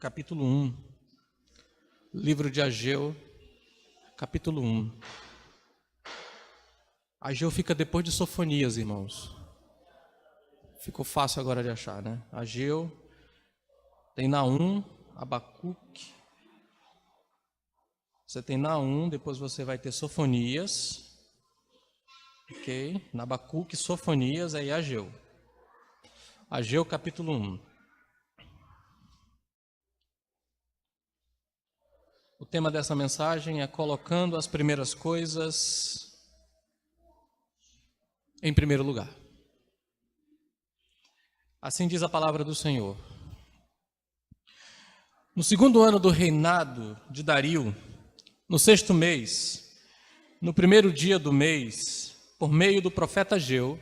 capítulo 1. Livro de Ageu, capítulo 1. Ageu fica depois de Sofonias, irmãos. Ficou fácil agora de achar, né? Ageu, tem Naum, Abacuque. Você tem Naum, depois você vai ter Sofonias. Ok? Abacuque, Sofonias, aí Ageu. Ageu, capítulo 1. O tema dessa mensagem é colocando as primeiras coisas em primeiro lugar. Assim diz a palavra do Senhor. No segundo ano do reinado de Dario, no 6º mês, no primeiro dia do mês, por meio do profeta Ageu,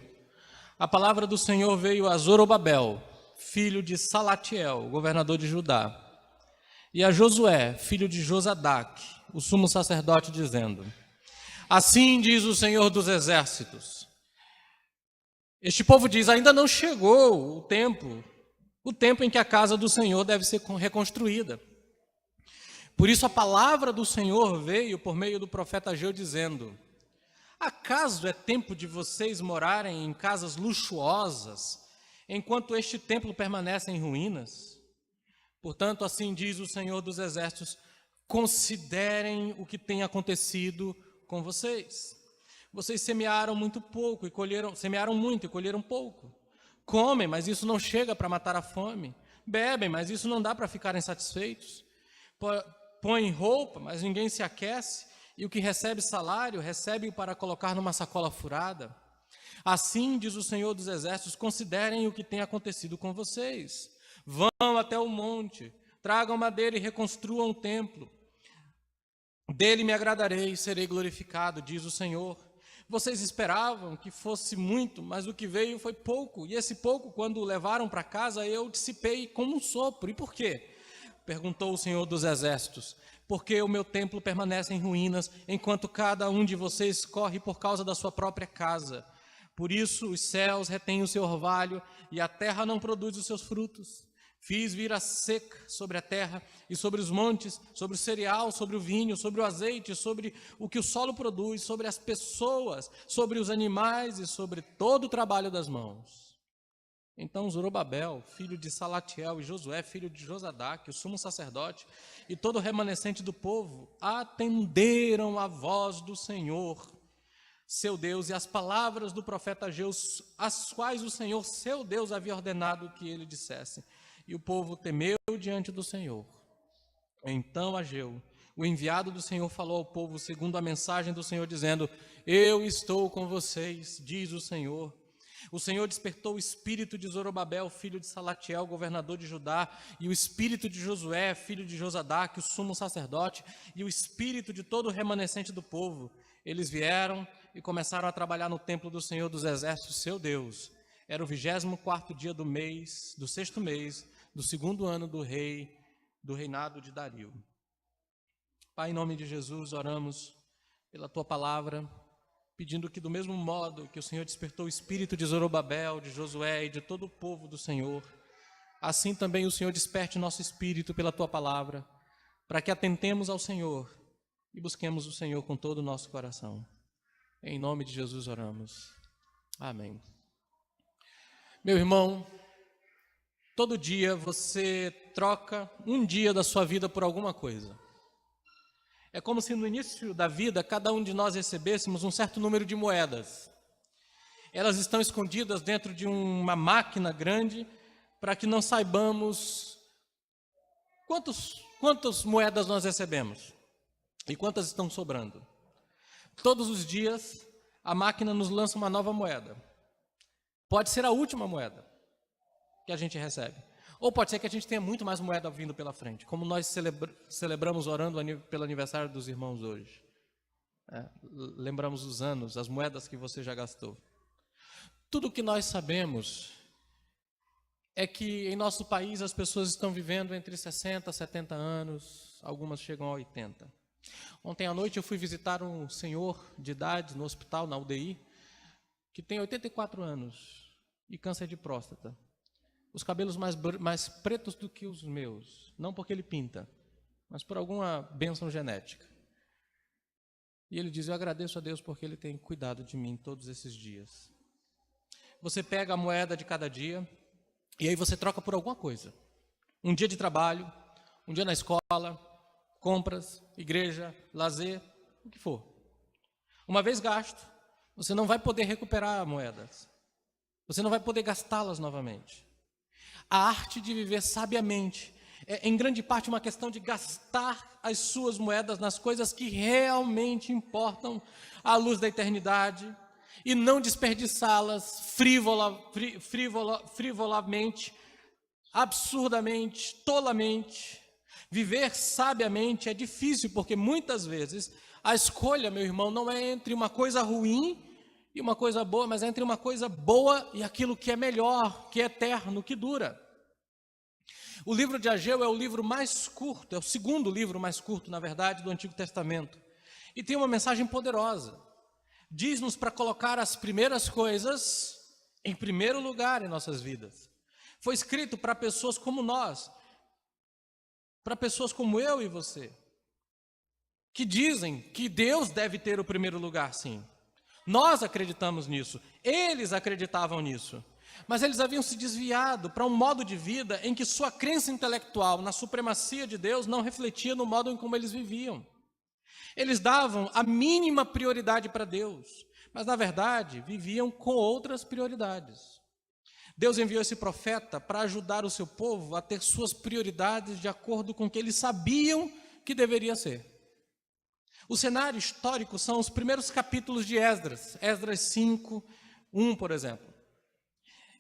a palavra do Senhor veio a Zorobabel, filho de Salatiel, governador de Judá, e a Josué, filho de Josadaque, o sumo sacerdote, dizendo: Assim diz o Senhor dos exércitos. Este povo diz: ainda não chegou o tempo em que a casa do Senhor deve ser reconstruída. Por isso a palavra do Senhor veio por meio do profeta Ageu dizendo: acaso é tempo de vocês morarem em casas luxuosas, enquanto este templo permanece em ruínas? Portanto, assim diz o Senhor dos exércitos: considerem o que tem acontecido com vocês. Vocês semearam muito pouco e semearam muito e colheram pouco. Comem, mas isso não chega para matar a fome. Bebem, mas isso não dá para ficarem satisfeitos. Põem roupa, mas ninguém se aquece. E o que recebe salário, recebe-o para colocar numa sacola furada. Assim diz o Senhor dos exércitos: considerem o que tem acontecido com vocês. Vão até o monte, tragam madeira e reconstruam o templo. Dele me agradarei e serei glorificado, diz o Senhor. Vocês esperavam que fosse muito, mas o que veio foi pouco. E esse pouco, quando o levaram para casa, eu dissipei como um sopro. E por quê? Perguntou o Senhor dos exércitos. Porque o meu templo permanece em ruínas, enquanto cada um de vocês corre por causa da sua própria casa. Por isso os céus retêm o seu orvalho e a terra não produz os seus frutos. Fiz vir a seca sobre a terra e sobre os montes, sobre o cereal, sobre o vinho, sobre o azeite, sobre o que o solo produz, sobre as pessoas, sobre os animais e sobre todo o trabalho das mãos. Então Zorobabel, filho de Salatiel, e Josué, filho de Josadaque, o sumo sacerdote, e todo o remanescente do povo, atenderam a voz do Senhor, seu Deus, e as palavras do profeta Ageu, as quais o Senhor, seu Deus, havia ordenado que ele dissesse. E o povo temeu diante do Senhor. Então Ageu, o enviado do Senhor, falou ao povo segundo a mensagem do Senhor, dizendo: eu estou com vocês, diz o Senhor. O Senhor despertou o espírito de Zorobabel, filho de Salatiel, governador de Judá, e o espírito de Josué, filho de Josadaque, o sumo sacerdote, e o espírito de todo o remanescente do povo. Eles vieram e começaram a trabalhar no templo do Senhor dos exércitos, seu Deus. Era o 24º dia do mês, do 6º mês, do 2º ano do reinado de Dario. Pai, em nome de Jesus, oramos pela Tua palavra, pedindo que do mesmo modo que o Senhor despertou o espírito de Zorobabel, de Josué e de todo o povo do Senhor, assim também o Senhor desperte nosso espírito pela Tua palavra, para que atentemos ao Senhor e busquemos o Senhor com todo o nosso coração. Em nome de Jesus oramos. Amém. Meu irmão, todo dia você troca um dia da sua vida por alguma coisa. É como se no início da vida cada um de nós recebêssemos um certo número de moedas. Elas estão escondidas dentro de uma máquina grande para que não saibamos quantas moedas nós recebemos e quantas estão sobrando. Todos os dias a máquina nos lança uma nova moeda. Pode ser a última moeda que a gente recebe. Ou pode ser que a gente tenha muito mais moeda vindo pela frente, como nós celebramos orando pelo aniversário dos irmãos hoje. Lembramos os anos, as moedas que você já gastou. Tudo o que nós sabemos é que em nosso país as pessoas estão vivendo entre 60 e 70 anos, algumas chegam a 80. Ontem à noite eu fui visitar um senhor de idade no hospital, na UDI, que tem 84 anos e câncer de próstata. os cabelos mais pretos do que os meus, não porque ele pinta, mas por alguma bênção genética. E ele diz: eu agradeço a Deus porque ele tem cuidado de mim todos esses dias. Você pega a moeda de cada dia e aí você troca por alguma coisa. Um dia de trabalho, um dia na escola, compras, igreja, lazer, o que for. Uma vez gasto, você não vai poder recuperar moedas. Você não vai poder gastá-las novamente. A arte de viver sabiamente é, em grande parte, uma questão de gastar as suas moedas nas coisas que realmente importam à luz da eternidade e não desperdiçá-las frivolamente, absurdamente, tolamente. Viver sabiamente é difícil, porque muitas vezes a escolha, meu irmão, não é entre uma coisa ruim e uma coisa boa, mas é entre uma coisa boa e aquilo que é melhor, que é eterno, que dura. O livro de Ageu é o livro mais curto, é o segundo livro mais curto, na verdade, do Antigo Testamento. E tem uma mensagem poderosa. Diz-nos para colocar as primeiras coisas em primeiro lugar em nossas vidas. Foi escrito para pessoas como nós, para pessoas como eu e você, que dizem que Deus deve ter o primeiro lugar, sim. Nós acreditamos nisso, eles acreditavam nisso, mas eles haviam se desviado para um modo de vida em que sua crença intelectual na supremacia de Deus não refletia no modo em como eles viviam. Eles davam a mínima prioridade para Deus, mas na verdade viviam com outras prioridades. Deus enviou esse profeta para ajudar o seu povo a ter suas prioridades de acordo com o que eles sabiam que deveria ser. O cenário histórico são os primeiros capítulos de Esdras, Esdras 5, 1, por exemplo.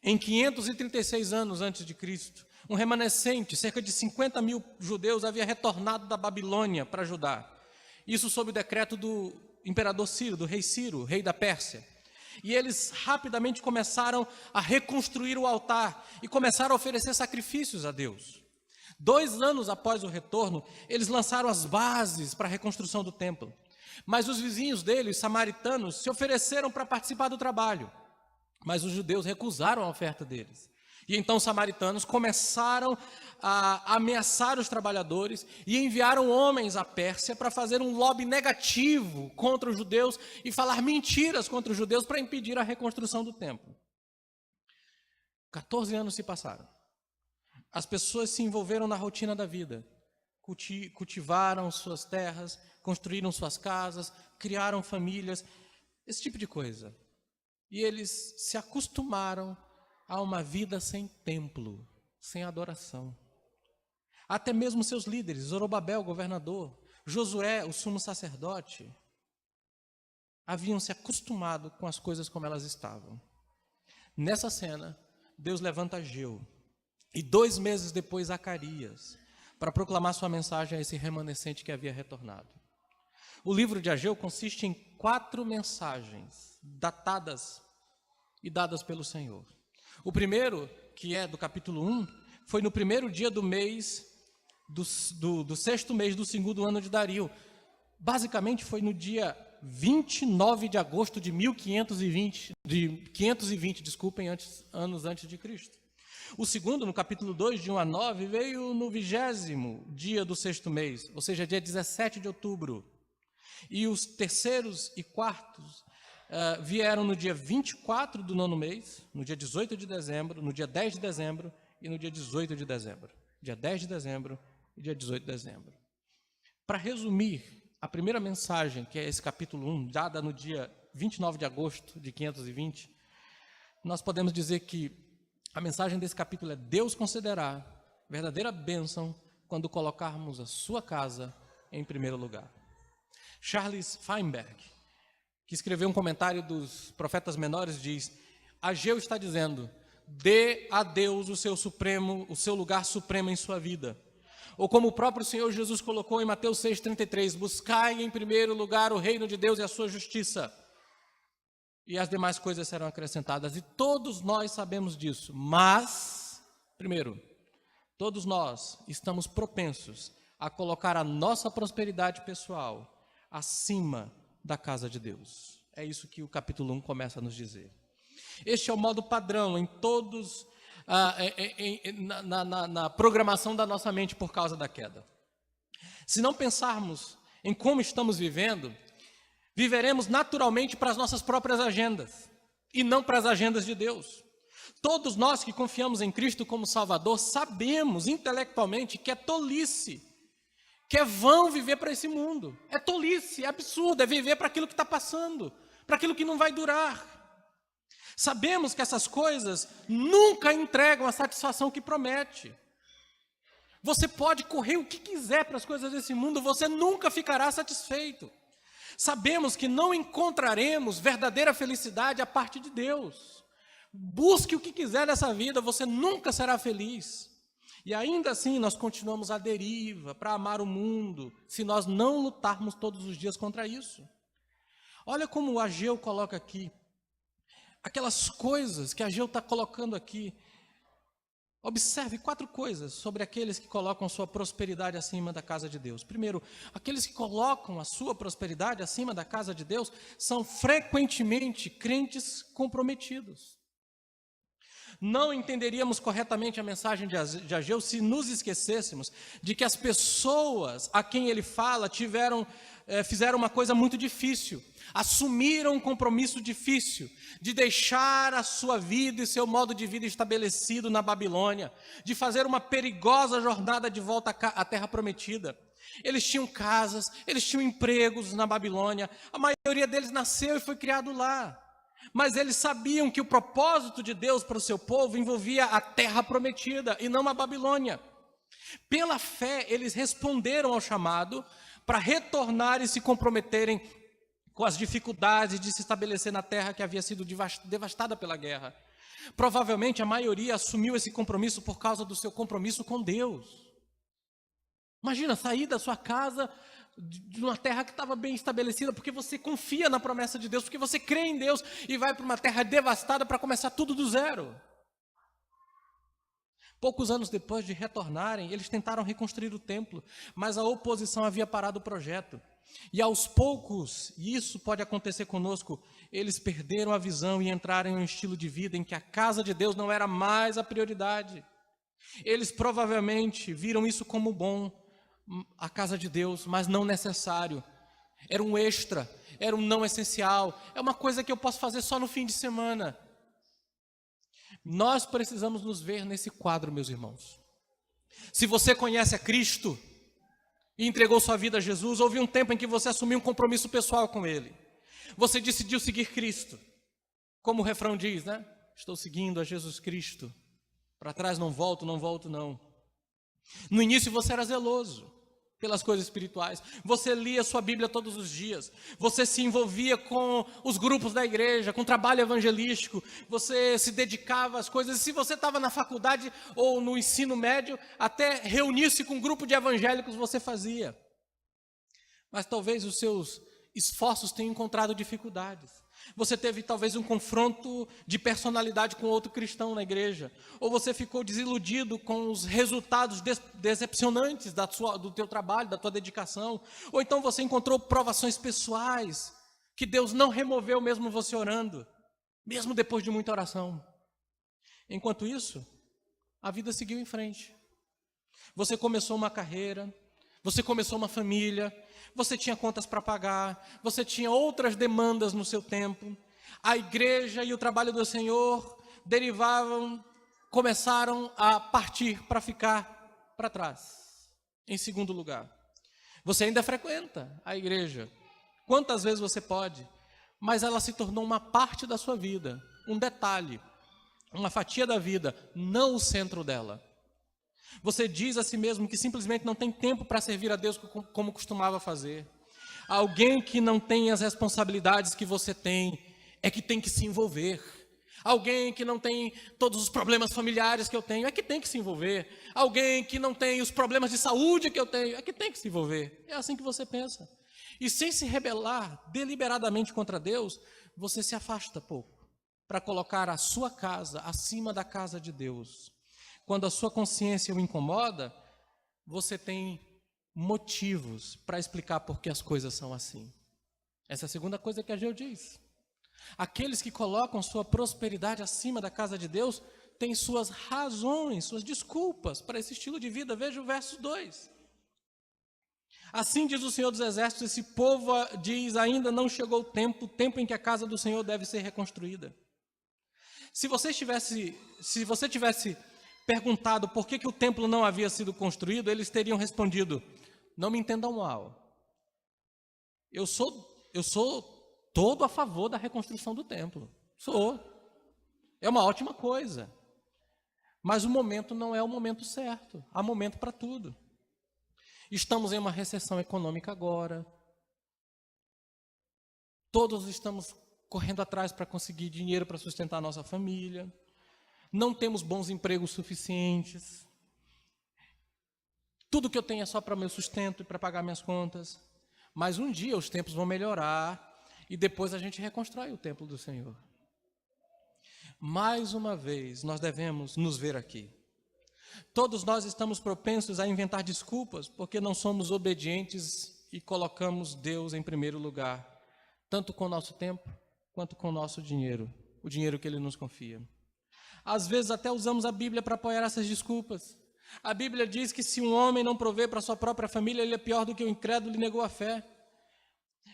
Em 536 anos antes de Cristo, um remanescente, cerca de 50 mil judeus, havia retornado da Babilônia para Judá. Isso sob o decreto do imperador Ciro, do rei Ciro, rei da Pérsia. E eles rapidamente começaram a reconstruir o altar e começaram a oferecer sacrifícios a Deus. 2 anos após o retorno, eles lançaram as bases para a reconstrução do templo. Mas os vizinhos dele, os samaritanos, se ofereceram para participar do trabalho. Mas os judeus recusaram a oferta deles. E então os samaritanos começaram a ameaçar os trabalhadores e enviaram homens à Pérsia para fazer um lobby negativo contra os judeus e falar mentiras contra os judeus para impedir a reconstrução do templo. 14 anos se passaram. As pessoas se envolveram na rotina da vida, cultivaram suas terras, construíram suas casas, criaram famílias, esse tipo de coisa. E eles se acostumaram a uma vida sem templo, sem adoração. Até mesmo seus líderes, Zorobabel, governador, Josué, o sumo sacerdote, haviam se acostumado com as coisas como elas estavam. Nessa cena, Deus levanta Ageu e 2 meses depois Zacarias, para proclamar sua mensagem a esse remanescente que havia retornado. O livro de Ageu consiste em 4 mensagens datadas e dadas pelo Senhor. O primeiro, que é do capítulo 1, foi no primeiro dia do mês, do 6º mês do 2º ano de Dario. Basicamente foi no dia 29 de agosto de 520, anos antes de Cristo. O segundo, no capítulo 2, de 1 a 9, veio no 20º dia do 6º mês, ou seja, dia 17 de outubro. E os terceiros e quartos vieram no dia 24 do 9º mês, no dia 18 de dezembro, no dia 10 de dezembro e no dia 18 de dezembro. Dia 10 de dezembro e dia 18 de dezembro. Para resumir, a primeira mensagem, que é esse capítulo 1, dada no dia 29 de agosto de 520, nós podemos dizer que a mensagem desse capítulo é: Deus concederá verdadeira bênção quando colocarmos a sua casa em primeiro lugar. Charles Feinberg, que escreveu um comentário dos profetas menores, diz: Ageu está dizendo, dê a Deus o seu lugar supremo em sua vida. Ou como o próprio Senhor Jesus colocou em Mateus 6,33, buscai em primeiro lugar o reino de Deus e a sua justiça, e as demais coisas serão acrescentadas. E todos nós sabemos disso, mas, primeiro, todos nós estamos propensos a colocar a nossa prosperidade pessoal acima da casa de Deus. É isso que o capítulo 1 começa a nos dizer. Este é o modo padrão em todos na programação da nossa mente por causa da queda. Se não pensarmos em como estamos vivendo, viveremos naturalmente para as nossas próprias agendas e não para as agendas de Deus. Todos nós que confiamos em Cristo como Salvador sabemos intelectualmente que é tolice, que é vão viver para esse mundo. É tolice, é absurdo, é viver para aquilo que está passando, para aquilo que não vai durar. Sabemos que essas coisas nunca entregam a satisfação que promete. Você pode correr o que quiser para as coisas desse mundo, você nunca ficará satisfeito. Sabemos que não encontraremos verdadeira felicidade a parte de Deus. Busque o que quiser nessa vida, você nunca será feliz. E ainda assim nós continuamos à deriva para amar o mundo, se nós não lutarmos todos os dias contra isso. Olha como o Ageu coloca aqui, aquelas coisas que Ageu está colocando aqui. Observe 4 coisas sobre aqueles que colocam sua prosperidade acima da casa de Deus. Primeiro, aqueles que colocam a sua prosperidade acima da casa de Deus são frequentemente crentes comprometidos. Não entenderíamos corretamente a mensagem de Ageu se nos esquecêssemos de que as pessoas a quem ele fala fizeram uma coisa muito difícil, assumiram um compromisso difícil de deixar a sua vida e seu modo de vida estabelecido na Babilônia, de fazer uma perigosa jornada de volta à terra prometida. Eles tinham casas, eles tinham empregos na Babilônia, a maioria deles nasceu e foi criado lá. Mas eles sabiam que o propósito de Deus para o seu povo envolvia a terra prometida e não a Babilônia. Pela fé, eles responderam ao chamado para retornar e se comprometerem com as dificuldades de se estabelecer na terra que havia sido devastada pela guerra. Provavelmente a maioria assumiu esse compromisso por causa do seu compromisso com Deus. Imagina sair da sua casa de uma terra que estava bem estabelecida, porque você confia na promessa de Deus, porque você crê em Deus e vai para uma terra devastada para começar tudo do zero. Poucos anos depois de retornarem, eles tentaram reconstruir o templo, mas a oposição havia parado o projeto. E aos poucos, e isso pode acontecer conosco, eles perderam a visão e entraram em um estilo de vida em que a casa de Deus não era mais a prioridade. Eles provavelmente viram isso como bom, a casa de Deus, mas não necessário. Era um extra, era um não essencial, é uma coisa que eu posso fazer só no fim de semana. Nós precisamos nos ver nesse quadro, meus irmãos. Se você conhece a Cristo e entregou sua vida a Jesus, houve um tempo em que você assumiu um compromisso pessoal com Ele. Você decidiu seguir Cristo. Como o refrão diz, né? Estou seguindo a Jesus Cristo. Para trás não volto, não volto não. No início você era zeloso pelas coisas espirituais, você lia sua Bíblia todos os dias, você se envolvia com os grupos da igreja, com o trabalho evangelístico, você se dedicava às coisas, e se você estava na faculdade ou no ensino médio, até reunir-se com um grupo de evangélicos você fazia. Mas talvez os seus esforços tenham encontrado dificuldades. Você teve talvez um confronto de personalidade com outro cristão na igreja, ou você ficou desiludido com os resultados decepcionantes do teu trabalho, da tua dedicação, ou então você encontrou provações pessoais que Deus não removeu mesmo você orando, mesmo depois de muita oração. Enquanto isso, a vida seguiu em frente. Você começou uma carreira, você começou uma família, você tinha contas para pagar, você tinha outras demandas no seu tempo. A igreja e o trabalho do Senhor começaram a partir para ficar para trás. Em segundo lugar, você ainda frequenta a igreja, quantas vezes você pode, mas ela se tornou uma parte da sua vida, um detalhe, uma fatia da vida, não o centro dela. Você diz a si mesmo que simplesmente não tem tempo para servir a Deus como costumava fazer. Alguém que não tem as responsabilidades que você tem, é que tem que se envolver. Alguém que não tem todos os problemas familiares que eu tenho, é que tem que se envolver. Alguém que não tem os problemas de saúde que eu tenho, é que tem que se envolver. É assim que você pensa. E sem se rebelar deliberadamente contra Deus, você se afasta pouco para colocar a sua casa acima da casa de Deus. Quando a sua consciência o incomoda, você tem motivos para explicar por que as coisas são assim. Essa é a segunda coisa que Ageu diz. Aqueles que colocam sua prosperidade acima da casa de Deus tem suas razões, suas desculpas para esse estilo de vida. Veja o verso 2. Assim diz o Senhor dos Exércitos, esse povo diz, ainda não chegou o tempo em que a casa do Senhor deve ser reconstruída. Se você tivesse perguntado por que o templo não havia sido construído, eles teriam respondido, não me entendam mal. Eu sou todo a favor da reconstrução do templo. Sou. É uma ótima coisa. Mas o momento não é o momento certo. Há momento para tudo. Estamos em uma recessão econômica agora. Todos estamos correndo atrás para conseguir dinheiro para sustentar a nossa família. Não temos bons empregos suficientes. Tudo que eu tenho é só para meu sustento e para pagar minhas contas. Mas um dia os tempos vão melhorar e depois a gente reconstrói o templo do Senhor. Mais uma vez, nós devemos nos ver aqui. Todos nós estamos propensos a inventar desculpas porque não somos obedientes e colocamos Deus em primeiro lugar, tanto com o nosso tempo quanto com o nosso dinheiro, o dinheiro que Ele nos confia. Às vezes até usamos a Bíblia para apoiar essas desculpas. A Bíblia diz que se um homem não provê para sua própria família, ele é pior do que o incrédulo e negou a fé.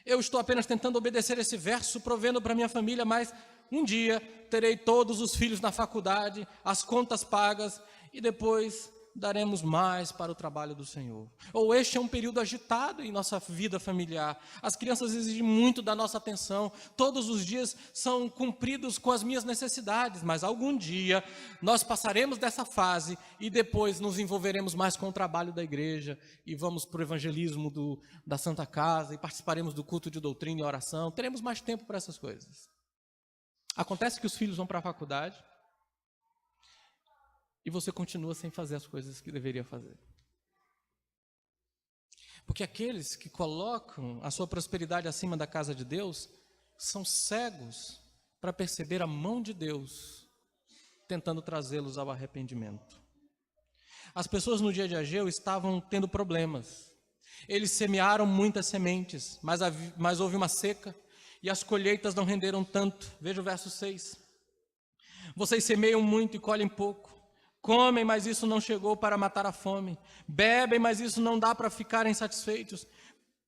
Eu estou apenas tentando obedecer esse verso, provendo para minha família, mas um dia terei todos os filhos na faculdade, as contas pagas, e depois daremos mais para o trabalho do Senhor. Ou este é um período agitado em nossa vida familiar. As crianças exigem muito da nossa atenção. Todos os dias são cumpridos com as minhas necessidades, mas algum dia nós passaremos dessa fase e depois nos envolveremos mais com o trabalho da igreja e vamos para o evangelismo da Santa Casa e participaremos do culto de doutrina e oração. Teremos mais tempo para essas coisas. Acontece que os filhos vão para a faculdade e você continua sem fazer as coisas que deveria fazer. Porque aqueles que colocam a sua prosperidade acima da casa de Deus são cegos para perceber a mão de Deus tentando trazê-los ao arrependimento. As pessoas no dia de Ageu estavam tendo problemas. Eles semearam muitas sementes, mas houve uma seca e as colheitas não renderam tanto. Veja o verso 6. Vocês semeiam muito e colhem pouco. Comem, mas isso não chegou para matar a fome. Bebem, mas isso não dá para ficarem satisfeitos.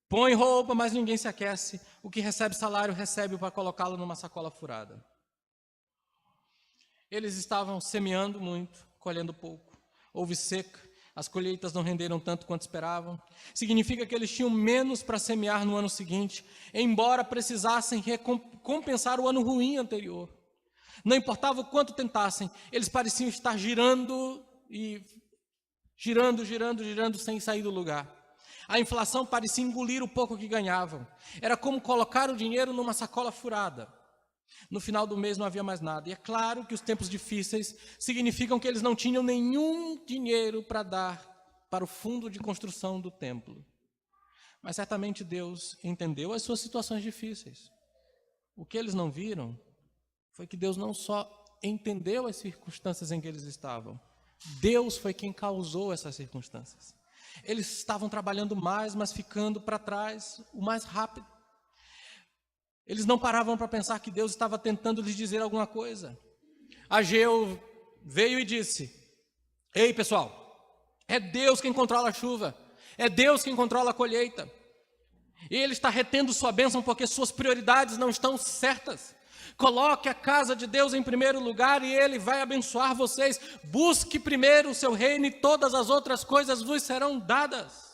Põem roupa, mas ninguém se aquece. O que recebe salário, recebe para colocá-lo numa sacola furada. Eles estavam semeando muito, colhendo pouco. Houve seca, as colheitas não renderam tanto quanto esperavam. Significa que eles tinham menos para semear no ano seguinte, embora precisassem recompensar o ano ruim anterior. Não importava o quanto tentassem, eles pareciam estar girando sem sair do lugar. A inflação parecia engolir o pouco que ganhavam. Era como colocar o dinheiro numa sacola furada. No final do mês não havia mais nada. E é claro que os tempos difíceis significam que eles não tinham nenhum dinheiro para dar para o fundo de construção do templo. Mas certamente Deus entendeu as suas situações difíceis. O que eles não viram foi que Deus não só entendeu as circunstâncias em que eles estavam, Deus foi quem causou essas circunstâncias. Eles estavam trabalhando mais, mas ficando para trás o mais rápido. Eles não paravam para pensar que Deus estava tentando lhes dizer alguma coisa. Ageu veio e disse: ei pessoal, é Deus quem controla a chuva, é Deus quem controla a colheita. E Ele está retendo sua bênção porque suas prioridades não estão certas. Coloque a casa de Deus em primeiro lugar e Ele vai abençoar vocês. Busque primeiro o seu reino e todas as outras coisas vos serão dadas.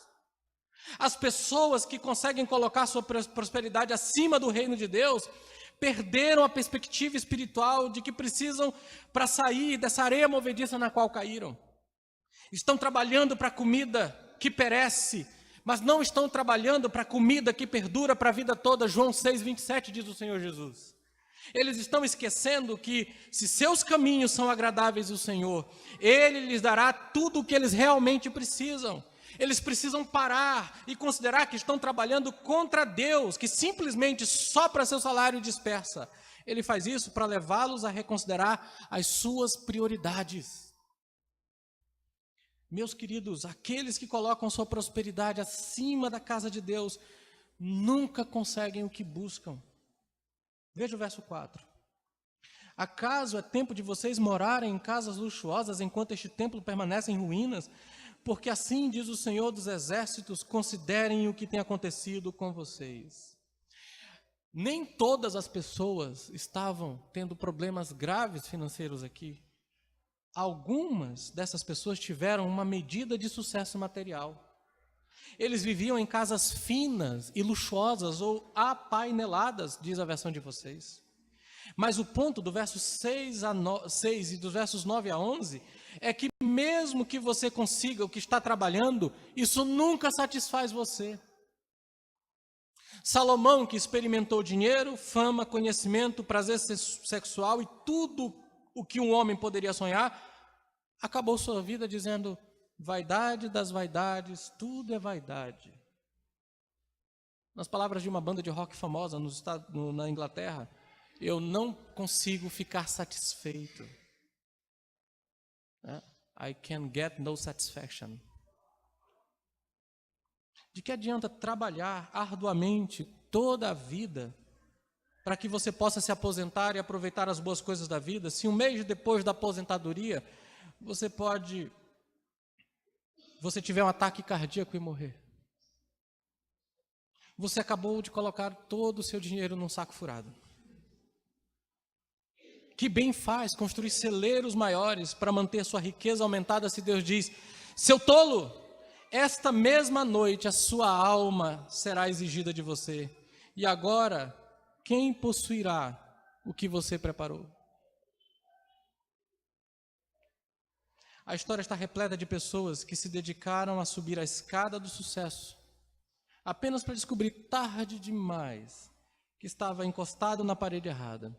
As pessoas que conseguem colocar sua prosperidade acima do reino de Deus perderam a perspectiva espiritual de que precisam para sair dessa areia movediça na qual caíram. Estão trabalhando para comida que perece, mas não estão trabalhando para comida que perdura para a vida toda. João 6:27 diz o Senhor Jesus. Eles estão esquecendo que se seus caminhos são agradáveis ao Senhor, Ele lhes dará tudo o que eles realmente precisam. Eles precisam parar e considerar que estão trabalhando contra Deus, que simplesmente sopra seu salário e dispersa. Ele faz isso para levá-los a reconsiderar as suas prioridades. Meus queridos, aqueles que colocam sua prosperidade acima da casa de Deus, nunca conseguem o que buscam. Veja o verso 4. Acaso é tempo de vocês morarem em casas luxuosas enquanto este templo permanece em ruínas? Porque assim diz o Senhor dos Exércitos, considerem o que tem acontecido com vocês. Nem todas as pessoas estavam tendo problemas graves financeiros aqui. Algumas dessas pessoas tiveram uma medida de sucesso material. Eles viviam em casas finas e luxuosas ou apaineladas, diz a versão de vocês. Mas o ponto do verso 6 e dos versos 9 a 11 é que mesmo que você consiga o que está trabalhando, isso nunca satisfaz você. Salomão, que experimentou dinheiro, fama, conhecimento, prazer sexual e tudo o que um homem poderia sonhar, acabou sua vida dizendo: vaidade das vaidades, tudo é vaidade. Nas palavras de uma banda de rock famosa na Inglaterra, eu não consigo ficar satisfeito. I can get no satisfaction. De que adianta trabalhar arduamente toda a vida para que você possa se aposentar e aproveitar as boas coisas da vida, se um mês depois da aposentadoria você tiver um ataque cardíaco e morrer? Você acabou de colocar todo o seu dinheiro num saco furado. Que bem faz construir celeiros maiores para manter sua riqueza aumentada se Deus diz: seu tolo, esta mesma noite a sua alma será exigida de você. E agora, quem possuirá o que você preparou? A história está repleta de pessoas que se dedicaram a subir a escada do sucesso, apenas para descobrir tarde demais que estava encostado na parede errada.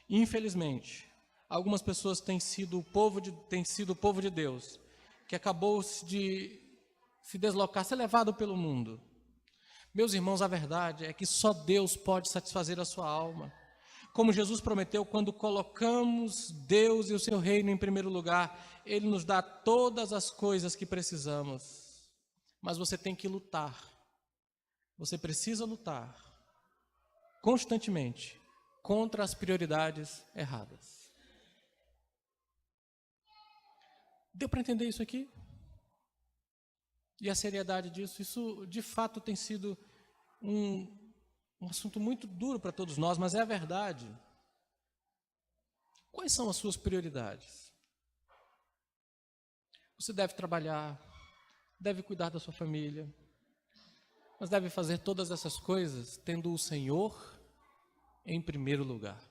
Infelizmente, algumas pessoas têm sido o povo de Deus, que acabou de se deslocar, ser levado pelo mundo. Meus irmãos, a verdade é que só Deus pode satisfazer a sua alma. Como Jesus prometeu, quando colocamos Deus e o seu reino em primeiro lugar, Ele nos dá todas as coisas que precisamos. Mas você tem que lutar. Você precisa lutar constantemente contra as prioridades erradas. Deu para entender isso aqui? E a seriedade disso? Isso, de fato, tem sido um assunto muito duro para todos nós, mas é a verdade. Quais são as suas prioridades? Você deve trabalhar, deve cuidar da sua família, mas deve fazer todas essas coisas tendo o Senhor em primeiro lugar.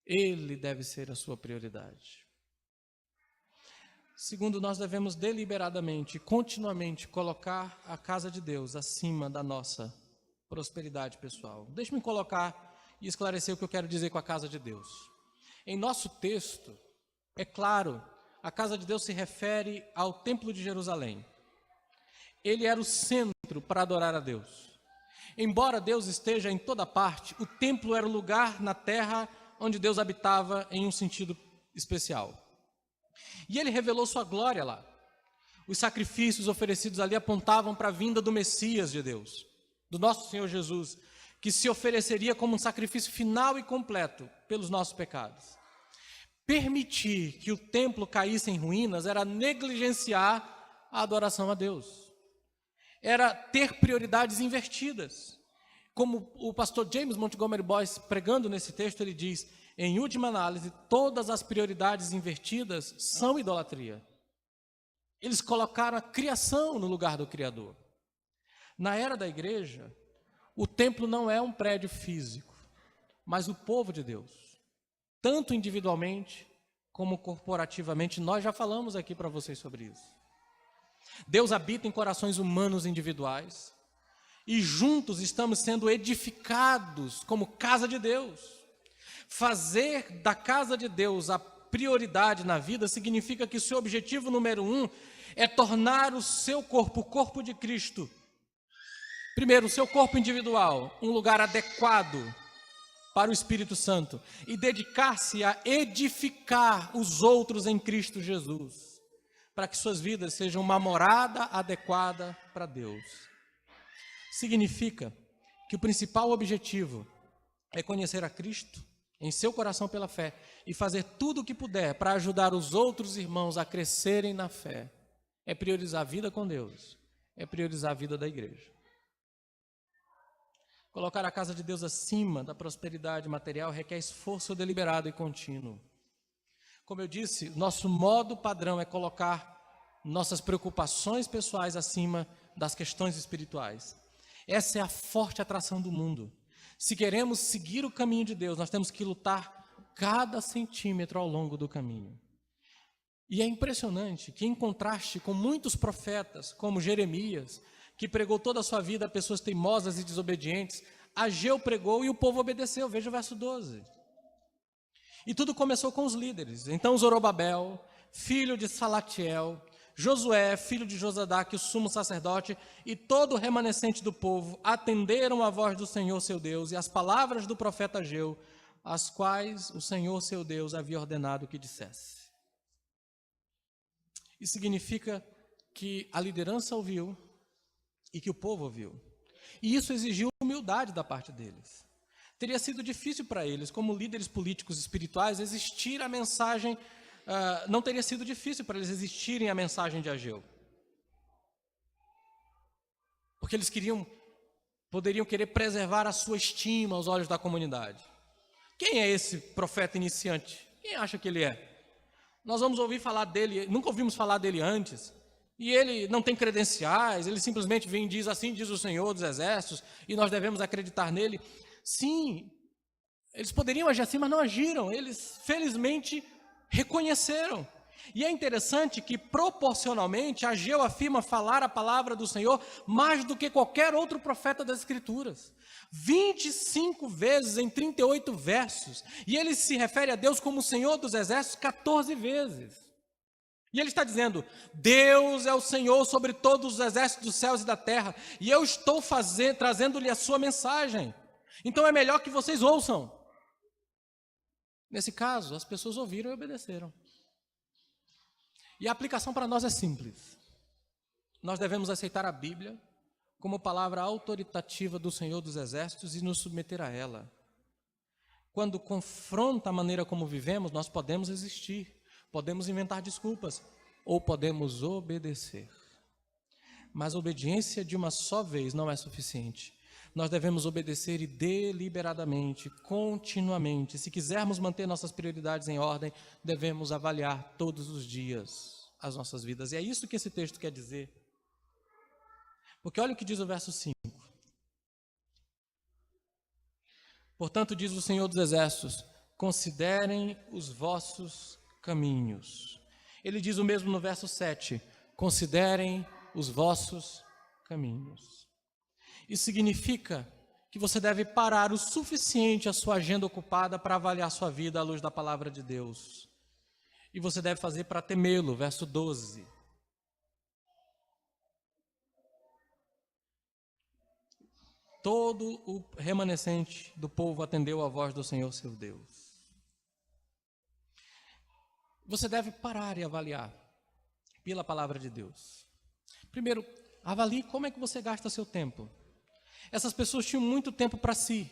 Ele deve ser a sua prioridade. Segundo, nós devemos deliberadamente, continuamente colocar a casa de Deus acima da nossa prosperidade pessoal. Deixe-me colocar e esclarecer o que eu quero dizer com a casa de Deus. Em nosso texto, é claro, a casa de Deus se refere ao Templo de Jerusalém. Ele era o centro para adorar a Deus. Embora Deus esteja em toda parte, o templo era o lugar na terra onde Deus habitava em um sentido especial. E Ele revelou sua glória lá. Os sacrifícios oferecidos ali apontavam para a vinda do Messias de Deus, do nosso Senhor Jesus, que se ofereceria como um sacrifício final e completo pelos nossos pecados. Permitir que o templo caísse em ruínas era negligenciar a adoração a Deus. Era ter prioridades invertidas. Como o pastor James Montgomery Boyce, pregando nesse texto, ele diz: em última análise, todas as prioridades invertidas são idolatria. Eles colocaram a criação no lugar do Criador. Na era da igreja, o templo não é um prédio físico, mas o povo de Deus. Tanto individualmente como corporativamente, nós já falamos aqui para vocês sobre isso. Deus habita em corações humanos individuais e juntos estamos sendo edificados como casa de Deus. Fazer da casa de Deus a prioridade na vida significa que o seu objetivo número 1 é tornar o seu corpo, o corpo de Cristo, primeiro, o seu corpo individual, um lugar adequado para o Espírito Santo e dedicar-se a edificar os outros em Cristo Jesus, para que suas vidas sejam uma morada adequada para Deus. Significa que o principal objetivo é conhecer a Cristo em seu coração pela fé e fazer tudo o que puder para ajudar os outros irmãos a crescerem na fé, é priorizar a vida com Deus, é priorizar a vida da igreja. Colocar a casa de Deus acima da prosperidade material requer esforço deliberado e contínuo. Como eu disse, nosso modo padrão é colocar nossas preocupações pessoais acima das questões espirituais. Essa é a forte atração do mundo. Se queremos seguir o caminho de Deus, nós temos que lutar cada centímetro ao longo do caminho. E é impressionante que, em contraste com muitos profetas, como Jeremias, que pregou toda a sua vida a pessoas teimosas e desobedientes, Ageu pregou e o povo obedeceu. Veja o verso 12. E tudo começou com os líderes. Então Zorobabel, filho de Salatiel, Josué, filho de Josadaque, o sumo sacerdote, e todo o remanescente do povo atenderam à voz do Senhor seu Deus e às palavras do profeta Ageu, as quais o Senhor seu Deus havia ordenado que dissesse. Isso significa que a liderança ouviu e que o povo ouviu. E isso exigiu humildade da parte deles. Teria sido difícil para eles, como líderes políticos e espirituais, existir a mensagem. Não teria sido difícil para eles existirem a mensagem de Ageu. Porque eles poderiam querer preservar a sua estima aos olhos da comunidade. Quem é esse profeta iniciante? Quem acha que ele é? Nós vamos ouvir falar dele, nunca ouvimos falar dele antes. E ele não tem credenciais, ele simplesmente vem e diz, assim diz o Senhor dos Exércitos, e nós devemos acreditar nele. Sim, eles poderiam agir assim, mas não agiram. Eles, felizmente, reconheceram. E é interessante que, proporcionalmente, Ageu afirma falar a palavra do Senhor mais do que qualquer outro profeta das Escrituras. 25 vezes em 38 versos. E ele se refere a Deus como o Senhor dos Exércitos 14 vezes. E ele está dizendo, Deus é o Senhor sobre todos os exércitos dos céus e da terra, e eu estou trazendo-lhe a sua mensagem. Então é melhor que vocês ouçam. Nesse caso, as pessoas ouviram e obedeceram. E a aplicação para nós é simples. Nós devemos aceitar a Bíblia como palavra autoritativa do Senhor dos Exércitos e nos submeter a ela. Quando confronta a maneira como vivemos, nós podemos resistir, podemos inventar desculpas ou podemos obedecer. Mas a obediência de uma só vez não é suficiente. Nós devemos obedecer e deliberadamente, continuamente. Se quisermos manter nossas prioridades em ordem, devemos avaliar todos os dias as nossas vidas. E é isso que esse texto quer dizer. Porque olha o que diz o verso 5. Portanto, diz o Senhor dos Exércitos, considerem os vossos caminhos. Ele diz o mesmo no verso 7, considerem os vossos caminhos. Isso significa que você deve parar o suficiente a sua agenda ocupada para avaliar sua vida à luz da palavra de Deus. E você deve fazer para temê-lo, verso 12. Todo o remanescente do povo atendeu à voz do Senhor seu Deus. Você deve parar e avaliar pela palavra de Deus. Primeiro, avalie como é que você gasta seu tempo. Essas pessoas tinham muito tempo para si,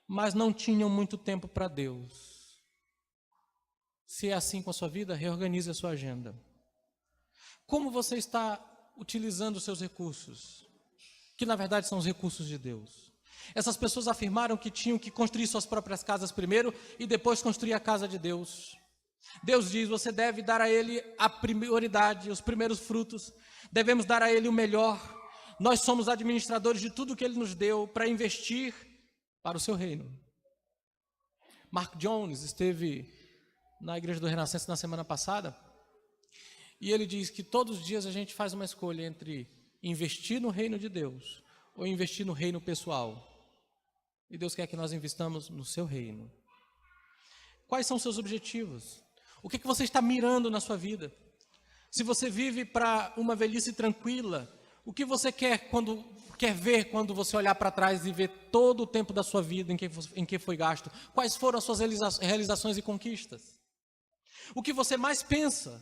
mas não tinham muito tempo para Deus. Se é assim com a sua vida, reorganize a sua agenda. Como você está utilizando os seus recursos? Que na verdade são os recursos de Deus. Essas pessoas afirmaram que tinham que construir suas próprias casas primeiro e depois construir a casa de Deus. Deus diz, você deve dar a Ele a prioridade, os primeiros frutos. Devemos dar a Ele o melhor. Nós somos administradores de tudo que Ele nos deu para investir para o seu reino. Mark Jones esteve na Igreja do Renascença na semana passada e ele diz que todos os dias a gente faz uma escolha entre investir no reino de Deus ou investir no reino pessoal. E Deus quer que nós investamos no seu reino. Quais são os seus objetivos? O que você está mirando na sua vida? Se você vive para uma velhice tranquila, o que você quer ver quando você olhar para trás e ver todo o tempo da sua vida em que foi gasto? Quais foram as suas realizações e conquistas? O que você mais pensa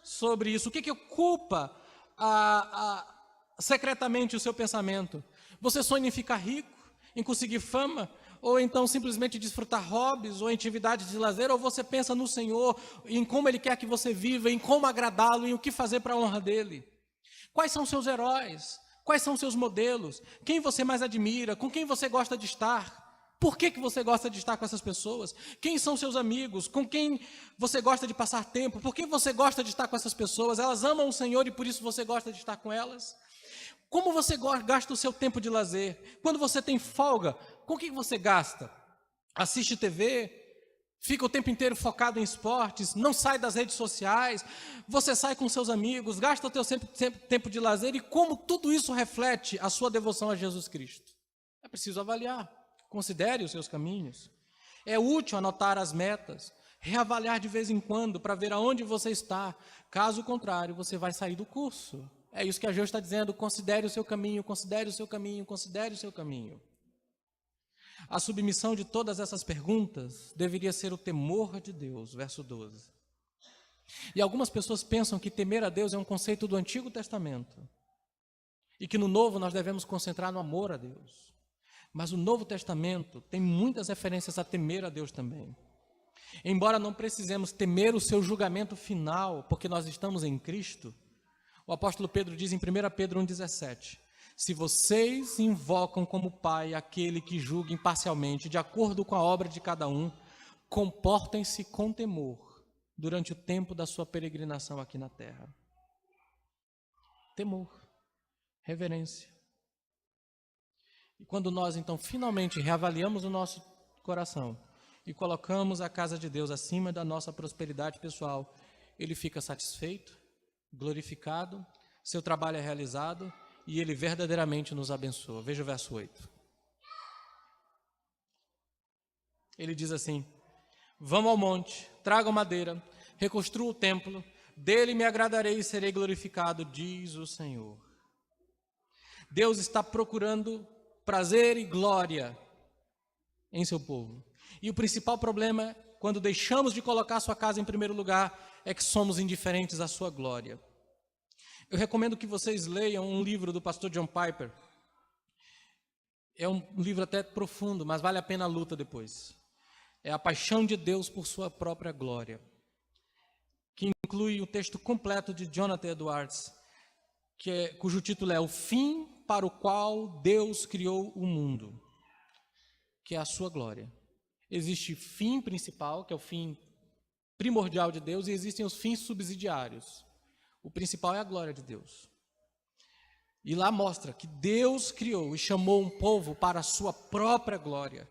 sobre isso? O que ocupa secretamente o seu pensamento? Você sonha em ficar rico, em conseguir fama? ou então simplesmente desfrutar hobbies ou atividades de lazer, ou você pensa no Senhor, em como Ele quer que você viva, em como agradá-lo, em o que fazer para a honra dEle? Quais são seus heróis? Quais são seus modelos? Quem você mais admira? Com quem você gosta de estar? Por que você gosta de estar com essas pessoas? Quem são seus amigos? Com quem você gosta de passar tempo? Por que você gosta de estar com essas pessoas? Elas amam o Senhor e por isso você gosta de estar com elas? Como você gasta o seu tempo de lazer? Quando você tem folga, com o que você gasta? Assiste TV? Fica o tempo inteiro focado em esportes? Não sai das redes sociais? Você sai com seus amigos? Gasta o seu tempo de lazer? E como tudo isso reflete a sua devoção a Jesus Cristo? É preciso avaliar. Considere os seus caminhos. É útil anotar as metas, reavaliar de vez em quando para ver aonde você está. Caso contrário, você vai sair do curso. É isso que a Ageu está dizendo, considere o seu caminho, considere o seu caminho, considere o seu caminho. A submissão de todas essas perguntas deveria ser o temor de Deus, verso 12. E algumas pessoas pensam que temer a Deus é um conceito do Antigo Testamento e que no Novo nós devemos concentrar no amor a Deus. Mas o Novo Testamento tem muitas referências a temer a Deus também. Embora não precisemos temer o seu julgamento final, porque nós estamos em Cristo, o apóstolo Pedro diz em 1 Pedro 1,17, se vocês invocam como Pai aquele que julga imparcialmente, de acordo com a obra de cada um, comportem-se com temor durante o tempo da sua peregrinação aqui na terra. Temor, reverência. E quando nós, então, finalmente reavaliamos o nosso coração e colocamos a casa de Deus acima da nossa prosperidade pessoal, Ele fica satisfeito, glorificado, seu trabalho é realizado e Ele verdadeiramente nos abençoa. Veja o verso 8. Ele diz assim, vamos ao monte, tragam madeira, reconstruam o templo, dele me agradarei e serei glorificado, diz o Senhor. Deus está procurando prazer e glória em seu povo. E o principal problema, quando deixamos de colocar a sua casa em primeiro lugar, é que somos indiferentes à sua glória. Eu recomendo que vocês leiam um livro do pastor John Piper. É um livro até profundo, mas vale a pena a luta depois. É a paixão de Deus por sua própria glória, que inclui o texto completo de Jonathan Edwards, cujo título é O Fim para o qual Deus criou o mundo, que é a sua glória. Existe fim principal, que é o fim primordial de Deus, e existem os fins subsidiários. O principal é a glória de Deus. E lá mostra que Deus criou e chamou um povo para a sua própria glória.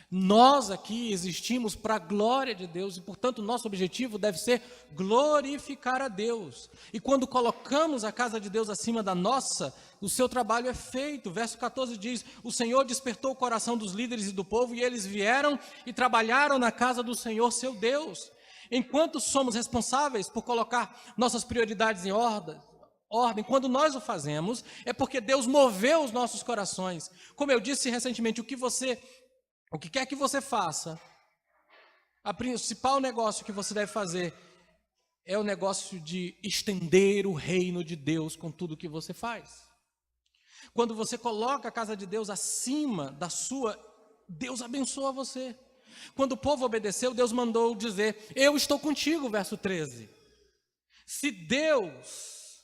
Nós aqui existimos para a glória de Deus e, portanto, nosso objetivo deve ser glorificar a Deus. E quando colocamos a casa de Deus acima da nossa, o seu trabalho é feito. Verso 14 diz, o Senhor despertou o coração dos líderes e do povo e eles vieram e trabalharam na casa do Senhor, seu Deus. Enquanto somos responsáveis por colocar nossas prioridades em ordem, quando nós o fazemos, é porque Deus moveu os nossos corações. Como eu disse recentemente, o que quer que você faça, o principal negócio que você deve fazer é o negócio de estender o reino de Deus com tudo que você faz. Quando você coloca a casa de Deus acima da sua, Deus abençoa você. Quando o povo obedeceu, Deus mandou dizer, eu estou contigo, verso 13. Se Deus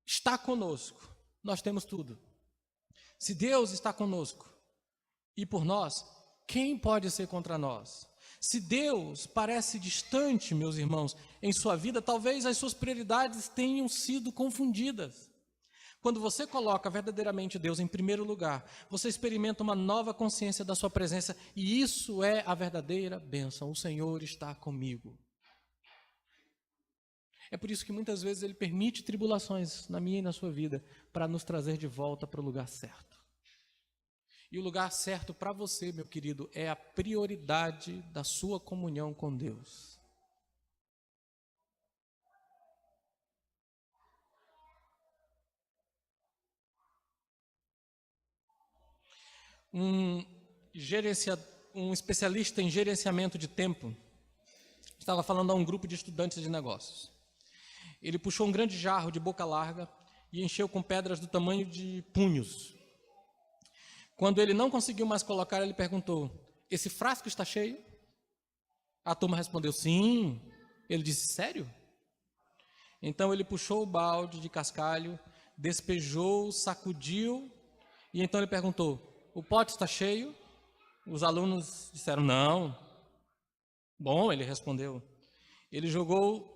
está conosco, nós temos tudo. Se Deus está conosco e por nós, quem pode ser contra nós? Se Deus parece distante, meus irmãos, em sua vida, talvez as suas prioridades tenham sido confundidas. Quando você coloca verdadeiramente Deus em primeiro lugar, você experimenta uma nova consciência da sua presença e isso é a verdadeira bênção. O Senhor está comigo. É por isso que muitas vezes Ele permite tribulações na minha e na sua vida para nos trazer de volta para o lugar certo. E o lugar certo para você, meu querido, é a prioridade da sua comunhão com Deus. Um especialista em gerenciamento de tempo estava falando a um grupo de estudantes de negócios. Ele puxou um grande jarro de boca larga e encheu com pedras do tamanho de punhos. Quando ele não conseguiu mais colocar, ele perguntou: esse frasco está cheio? A turma respondeu: sim. Ele disse: sério? Então ele puxou o balde de cascalho, despejou, sacudiu, e então ele perguntou: o pote está cheio? Os alunos disseram: não. Bom, ele respondeu. Ele jogou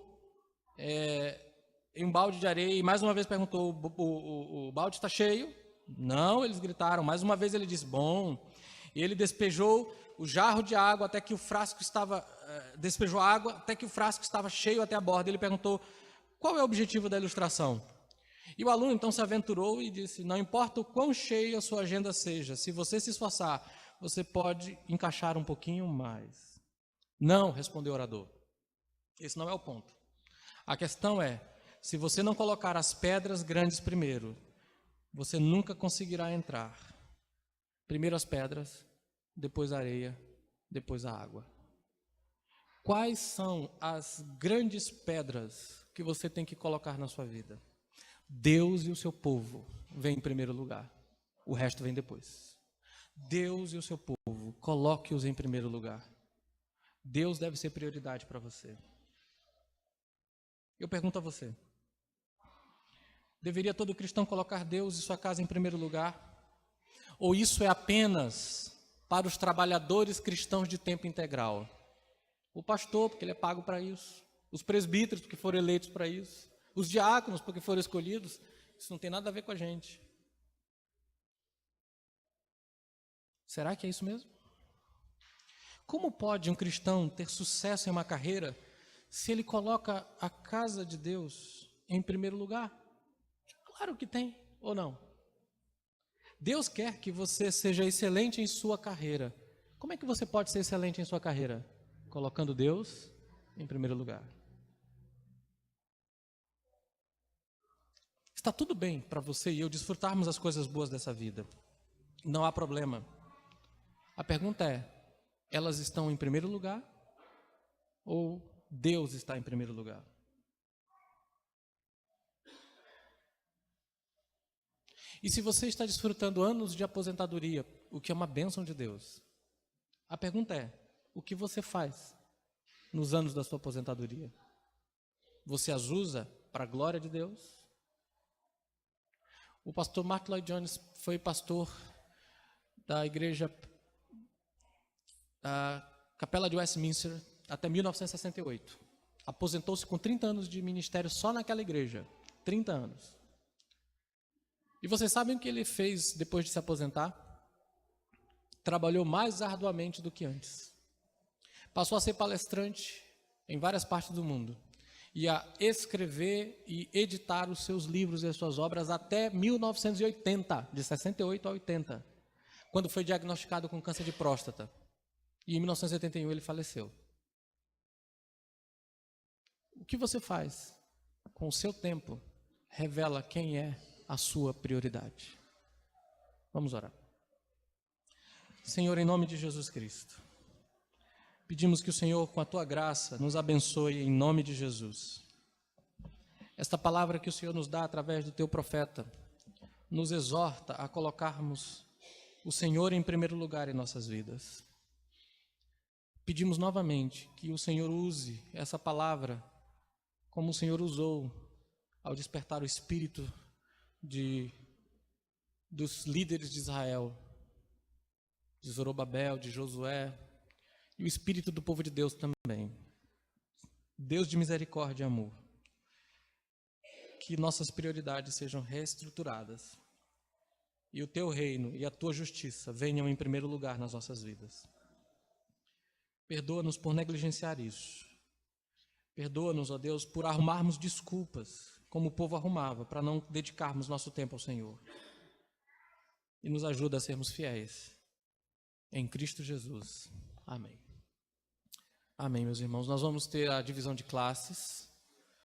em um balde de areia e mais uma vez perguntou: o balde está cheio? Não, eles gritaram. Mais uma vez ele disse: bom. E ele despejou o jarro de água até que o frasco estava... despejou água até que o frasco estava cheio até a borda. Ele perguntou: qual é o objetivo da ilustração? E o aluno então se aventurou e disse: não importa o quão cheia a sua agenda seja, se você se esforçar, você pode encaixar um pouquinho mais. Não, respondeu o orador. Esse não é o ponto. A questão é, se você não colocar as pedras grandes primeiro, você nunca conseguirá entrar. Primeiro as pedras, depois a areia, depois a água. Quais são as grandes pedras que você tem que colocar na sua vida? Deus e o seu povo vem em primeiro lugar. O resto vem depois. Deus e o seu povo, coloque-os em primeiro lugar. Deus deve ser prioridade para você. Eu pergunto a você: deveria todo cristão colocar Deus e sua casa em primeiro lugar? Ou isso é apenas para os trabalhadores cristãos de tempo integral? O pastor, porque ele é pago para isso. Os presbíteros, porque foram eleitos para isso. Os diáconos, porque foram escolhidos. Isso não tem nada a ver com a gente. Será que é isso mesmo? Como pode um cristão ter sucesso em uma carreira se ele coloca a casa de Deus em primeiro lugar? Claro que tem, ou não? Deus quer que você seja excelente em sua carreira. Como é que você pode ser excelente em sua carreira? Colocando Deus em primeiro lugar. Está tudo bem para você e eu desfrutarmos as coisas boas dessa vida. Não há problema. A pergunta é: elas estão em primeiro lugar? Ou Deus está em primeiro lugar? E se você está desfrutando anos de aposentadoria, o que é uma bênção de Deus, a pergunta é: o que você faz nos anos da sua aposentadoria? Você as usa para a glória de Deus? O pastor Mark Lloyd Jones foi pastor da igreja da Capela de Westminster até 1968. Aposentou-se com 30 anos de ministério só naquela igreja. 30 anos. E vocês sabem o que ele fez depois de se aposentar? Trabalhou mais arduamente do que antes. Passou a ser palestrante em várias partes do mundo e a escrever e editar os seus livros e as suas obras até 1980, de 68 a 80, quando foi diagnosticado com câncer de próstata. E em 1981 ele faleceu. O que você faz com o seu tempo revela quem é a sua prioridade. Vamos orar. Senhor, em nome de Jesus Cristo, pedimos que o Senhor, com a tua graça, nos abençoe em nome de Jesus. Esta palavra que o Senhor nos dá através do teu profeta nos exorta a colocarmos o Senhor em primeiro lugar em nossas vidas. Pedimos novamente que o Senhor use essa palavra como o Senhor usou ao despertar o espírito dos líderes de Israel, de Zorobabel, de Josué, e o espírito do povo de Deus também. Deus de misericórdia e amor, que nossas prioridades sejam reestruturadas e o teu reino e a tua justiça venham em primeiro lugar nas nossas vidas. Perdoa-nos por negligenciar isso. Perdoa-nos, ó Deus, por arrumarmos desculpas, como o povo arrumava, para não dedicarmos nosso tempo ao Senhor. E nos ajuda a sermos fiéis. Em Cristo Jesus. Amém. Amém, meus irmãos. Nós vamos ter a divisão de classes.